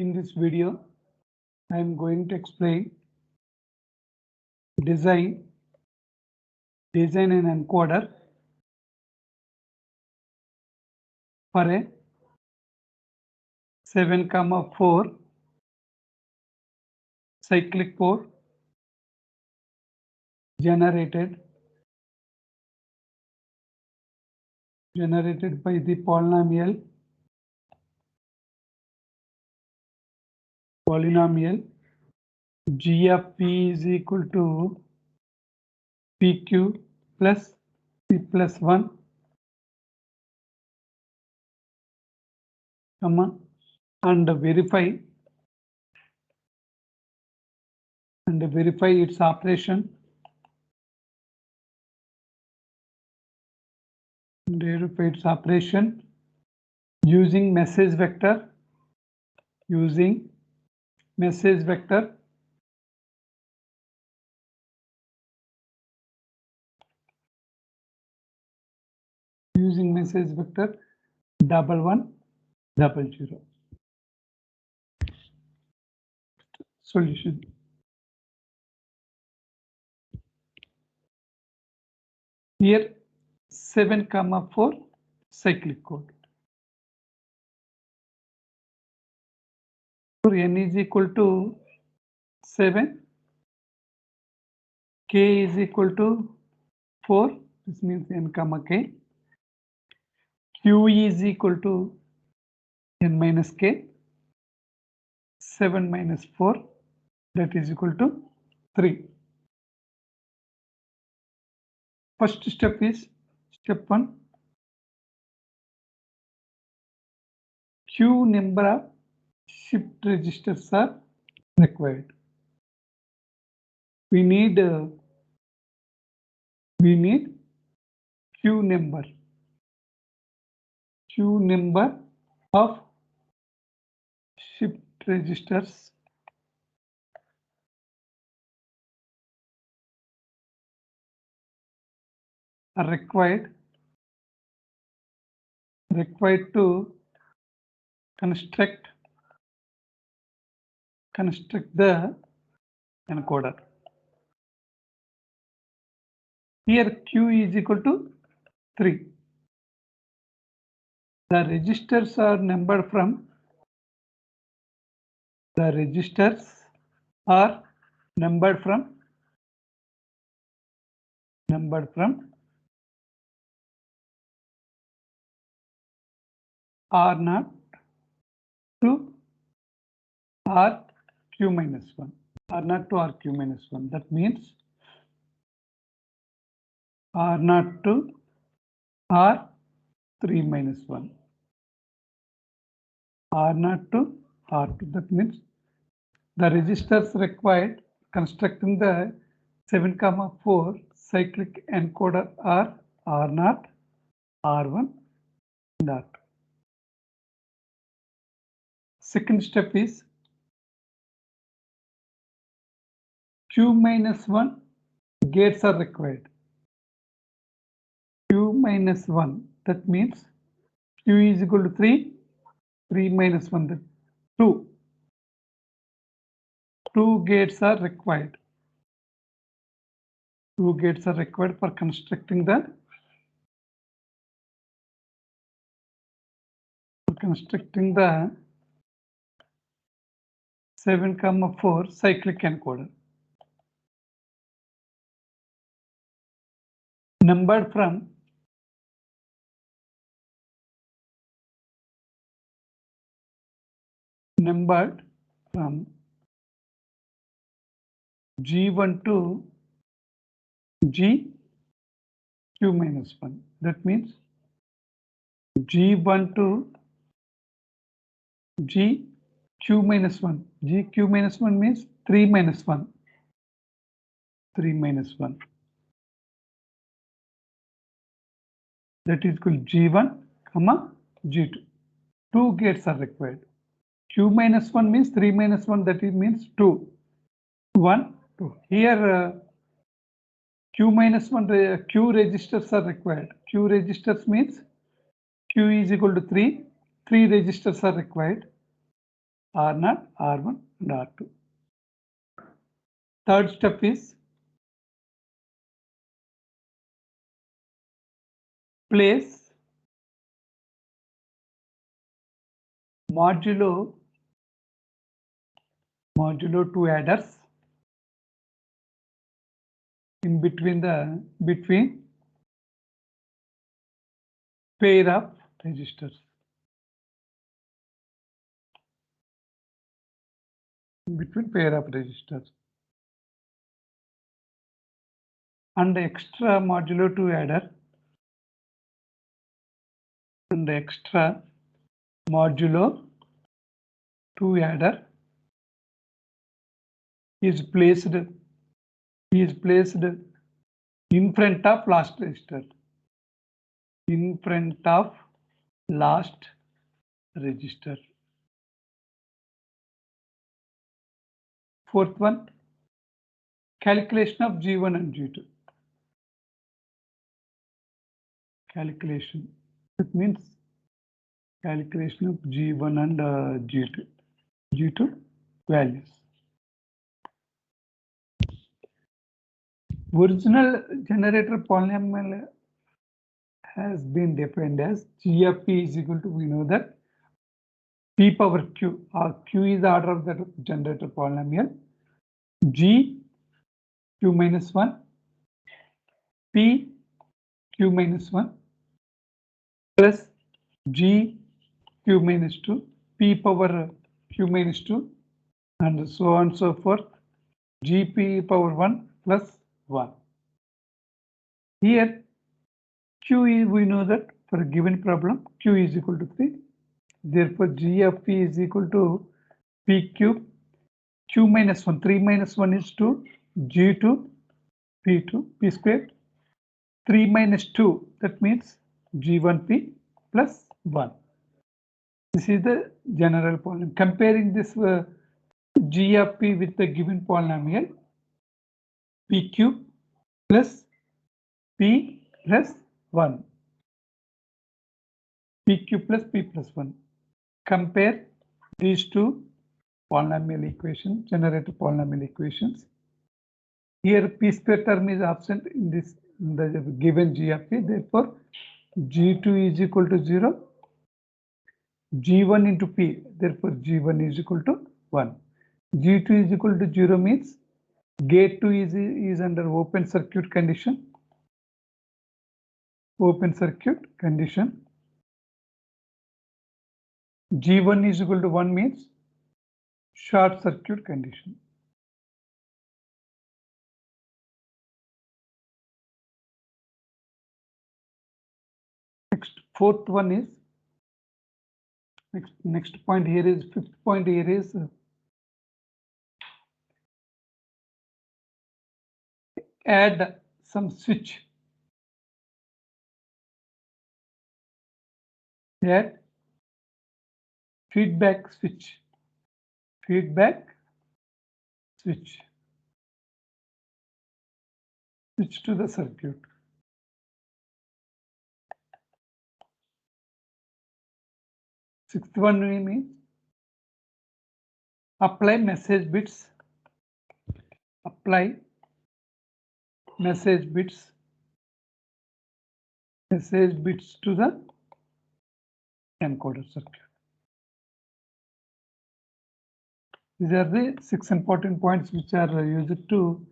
In this video, I am going to explain design an encoder for a 7,4 cyclic port generated by the polynomial G of P is equal to PQ plus P plus 1, and verify its operation. Using message vector. Using message vector double 1 double 0. Solution. Here 7,4 cyclic code. For n is equal to 7, k is equal to 4. This means n comma k. Q is equal to n minus k. 7 minus 4, that is equal to 3. First step is step 1. Q number of shift registers are required. We need Q number of shift registers are required to construct the encoder. Here Q is equal to 3. The registers are numbered from R0 to RQ minus 1. R0 to RQ minus 1. That means R0 to R3 minus 1. R0 to R2. That means the registers required constructing the 7,4 cyclic encoder are R0, R1, and R2. Second step is Q minus 1 gates are required. Q minus 1, that means Q is equal to 3, 3 minus 1, that 2. 2 gates are required. 2 gates are required for constructing the 7,4 cyclic encoder. Numbered from G1 to GQ minus 1. That means G1 to GQ minus 1. GQ minus 1 means 3 minus 1. 3 minus 1. That is equal to G1, G2. 2 gates are required. Q minus 1 means 3 minus 1, that means 2. 1, 2. Here Q minus 1, Q registers are required. Q registers means Q is equal to 3. 3 registers are required. R0, R1 and R2. Third step is place modulo two adders in between pair of registers. Between pair of registers. And extra modulo 2 adder and extra modulo 2 adder is placed in front of last register. In front of last register. Fourth one, calculation of G1 and G2. Calculation. That means calculation of G1 and G2 values. Original generator polynomial has been defined as G of P is equal to, we know that P power Q, or Q is the order of the generator polynomial, G Q minus 1, P Q minus 1 plus G Q minus 2, P power Q minus 2, and so on and so forth, Gp power 1 plus 1. Here Q is, we know that for a given problem Q is equal to 3. Therefore G of P is equal to P cube, Q minus 1, 3 minus 1 is 2, G2, P2, P squared, 3 minus 2, that means G1P plus 1. This is the general polynomial. Comparing this G of P with the given polynomial, P cube plus P plus 1. P cube plus P plus 1. Compare these two polynomial equations, generator polynomial equations. Here P square term is absent in this, in the given G of P. Therefore, G2 is equal to 0. G1 into P. Therefore, G1 is equal to 1. G2 is equal to 0 means gate 2 is under open circuit condition. Open circuit condition. G1 is equal to 1 means short circuit condition. Next, fourth one is, next point here is, fifth point here is add some switch. Add feedback switch. Feedback switch. Switch to the circuit. Sixth one means apply message bits. Apply message bits. Message bits to the encoder circuit. These are the 6 important points which are used to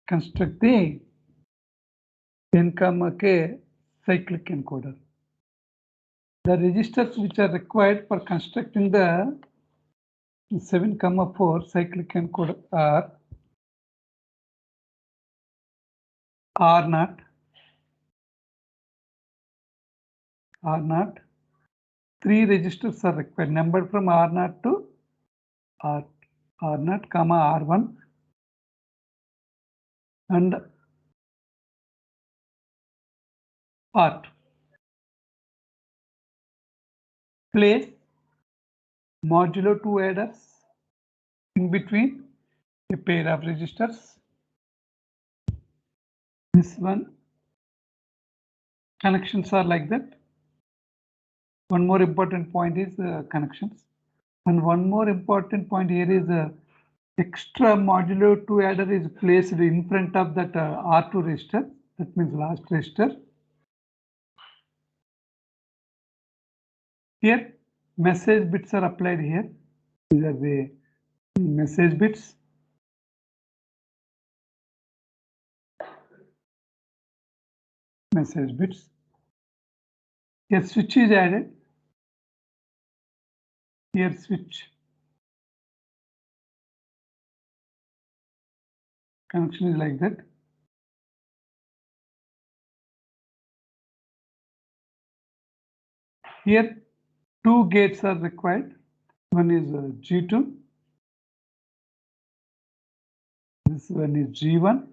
construct the N-K cyclic encoder. The registers which are required for constructing the 7,4 cyclic encoder are R0, R0. 3 registers are required, numbered from R0 to R0, R1 and R2. Place modulo 2 adders in between a pair of registers. This one connections are like that. One more important point is connections. And one more important point here is extra modulo 2 adder is placed in front of that R2 register. That means last register. Here, message bits are applied here. These are the message bits. Message bits. Here, switch is added. Here, switch. Connection is like that. Here, two gates are required. One is G2. This one is G1.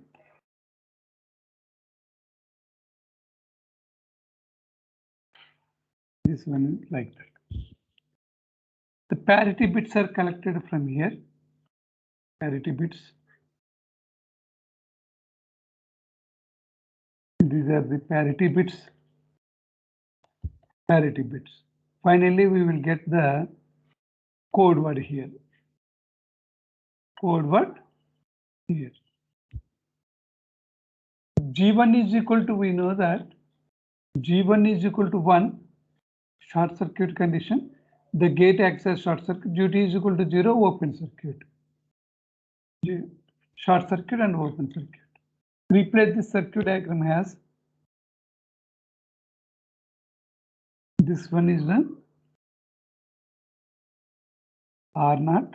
This one is like that. The parity bits are collected from here. Parity bits. These are the parity bits. Parity bits. Finally, we will get the code word here. Code word here. G1 is equal to, we know that G1 is equal to 1, short circuit condition. The gate acts as short circuit. G2 is equal to 0, open circuit. Short circuit and open circuit. Replace this circuit diagram as this one is the R0.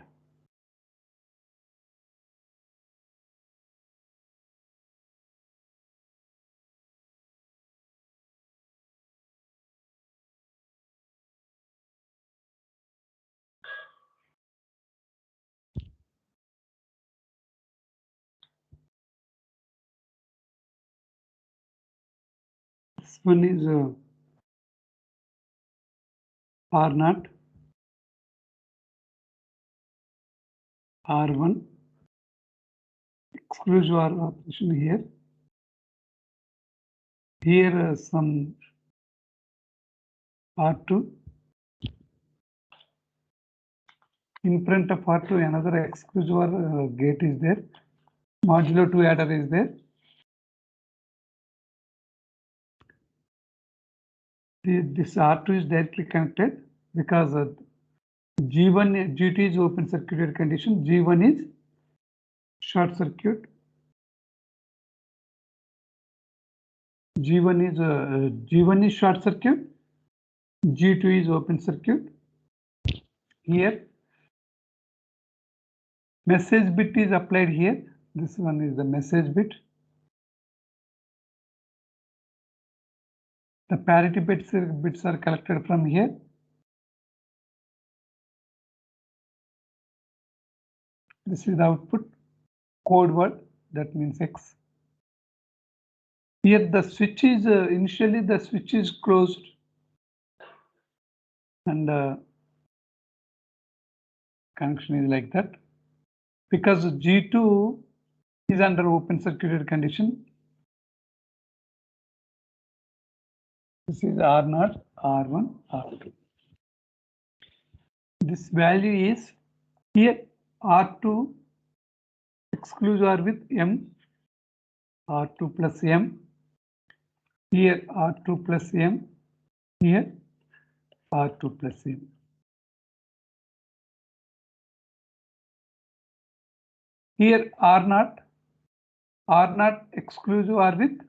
This one is R0, R1, exclusive OR operation here. Here some R2. In front of R2, another exclusive OR gate is there. Modulo 2 adder is there. This R2 is directly connected because G1, G2 is open circuit condition. G1 is short circuit. G1 is short circuit. G2 is open circuit. Here, message bit is applied here. This one is the message bit. The parity bits are collected from here. This is the output code word, that means X. Here the switch is initially the switch is closed and connection is like that because G2 is under open circuit condition. This is R0, R1, R2. This value is here R2 exclusive OR with M, R2 plus M. Here R2 plus M, here R2 plus M. Here R0 exclusive OR with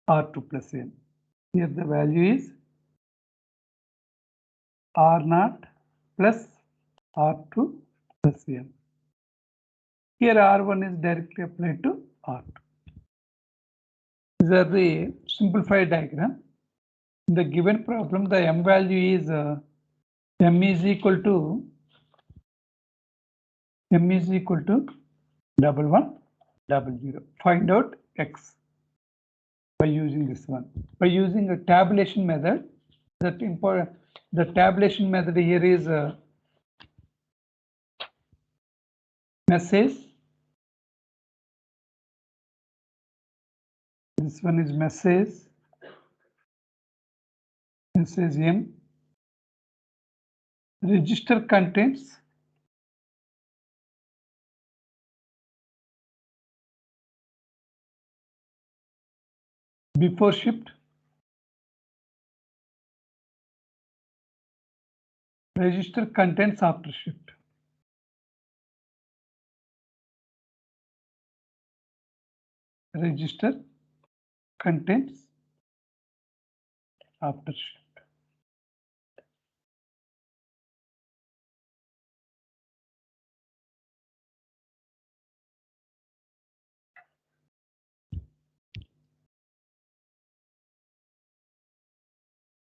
R2 plus M. Here the value is R0 plus R2 plus M. Here R1 is directly applied to R2. These are the simplified diagram. In the given problem, the M value is M is equal to 1100. Find out X by using this one. By using a tabulation method, that important. The tabulation method here is message. This one is message M. Register contains before shift, register contents after shift. Register contents after shift.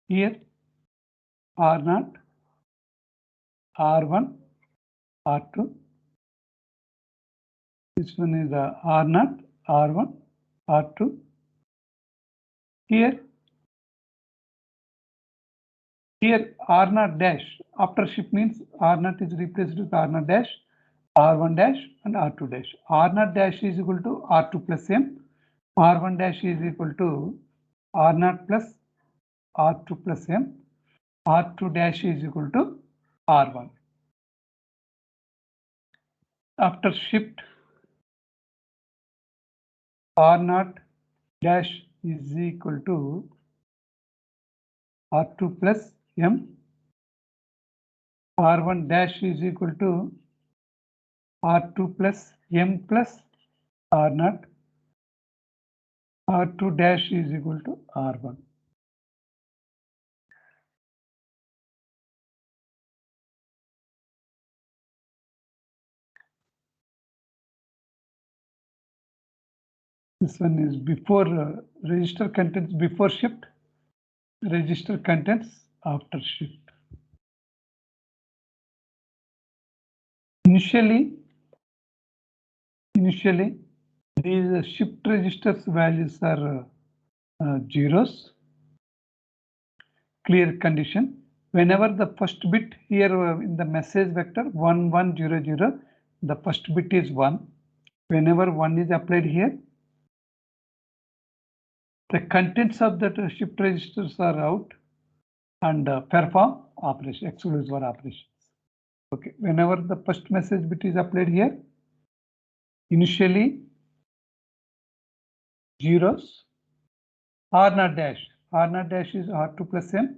Here R0, R1, R2. This one is R0, R1, R2. Here R0 dash after shift means R0 is replaced with R0 dash, R1 dash and R2 dash. R0 dash is equal to R2 plus M. R1 dash is equal to R0 plus R2 plus M. R2 dash is equal to R1. After shift, R0 dash is equal to R2 plus M. R1 dash is equal to R2 plus M plus R0. R2 dash is equal to R1. This one is before register contents before shift, register contents after shift. Initially these shift registers values are zeros. Clear condition. Whenever the first bit here in the message vector 1100, the first bit is 1. Whenever 1 is applied here, the contents of that shift registers are out and perform operation, exclusive operations. Okay, whenever the first message bit is applied here, initially zeros, R0 dash. R0 dash is R2 plus M.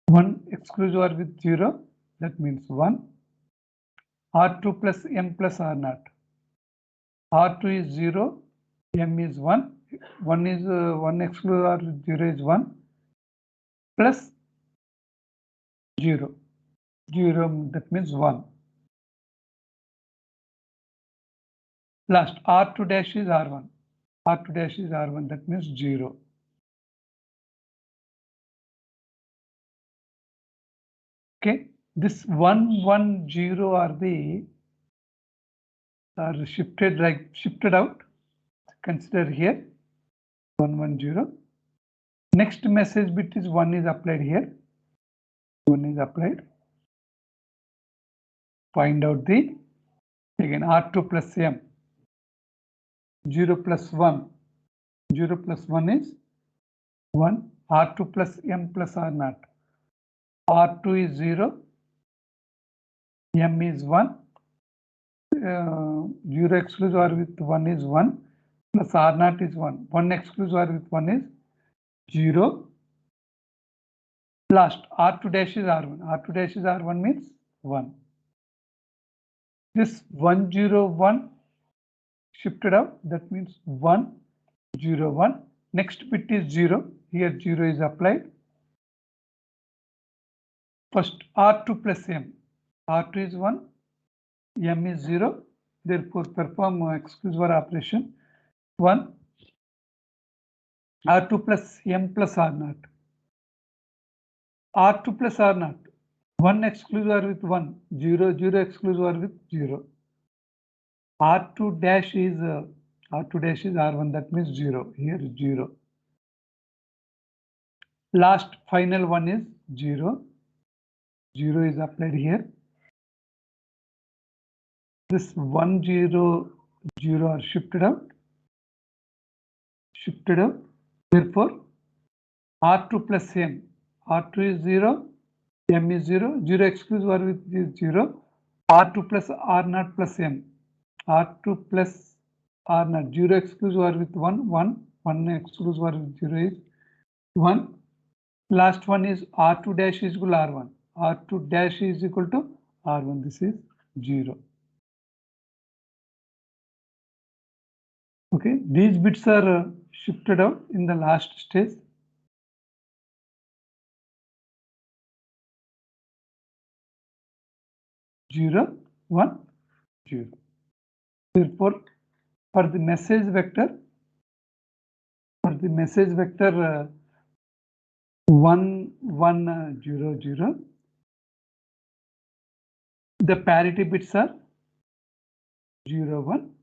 1 exclusive OR with 0, that means 1. R2 plus M plus R0. R2 is 0, M is 1. 1 is 1 exclusive OR with 0 is 1 plus 0. 0, that means 1. Last R2 dash is R1. R2 dash is R1, that means 0. Okay, this 1, 1, 0 are shifted out. Consider here 1, 1, 0. Next message bit is 1 is applied here. 1 is applied. Find out the again R2 plus M. 0 plus 1. 0 plus 1 is 1. R2 plus M plus R0. R2 is 0. M is 1. 0 exclusive OR with 1 is 1. Plus R0 is 1. 1 exclusive OR with 1 is 0. Last R2 dash is R1. R2 dash is R1 means 1. This 1, 0, 1 shifted out. That means 1, 0, 1. Next bit is 0. Here 0 is applied. First R2 plus M. R2 is 1. M is 0. Therefore perform exclusive OR operation. 1. R2 plus M plus R0. R2 plus R0. 1 exclusive OR with 1. 0, 0 exclusive OR with 0. R2 dash is R1. That means 0. Here 0. Last final one is 0. 0 is applied here. This 1, 0, 0 are shifted out. Therefore, R2 plus M. R2 is 0. M is 0. 0 exclusive OR with 0. R2 plus R0 plus M. R2 plus R0. 0 exclusive OR with 1. 1. one exclusive or 0 is 1. Last one is R2 dash is equal to R1. R2 dash is equal to R1. This is 0. Okay, these bits are shifted out in the last stage. Zero, 1, 0. Therefore, for the message vector, 1, 1, 0, 0, the parity bits are 0, 1,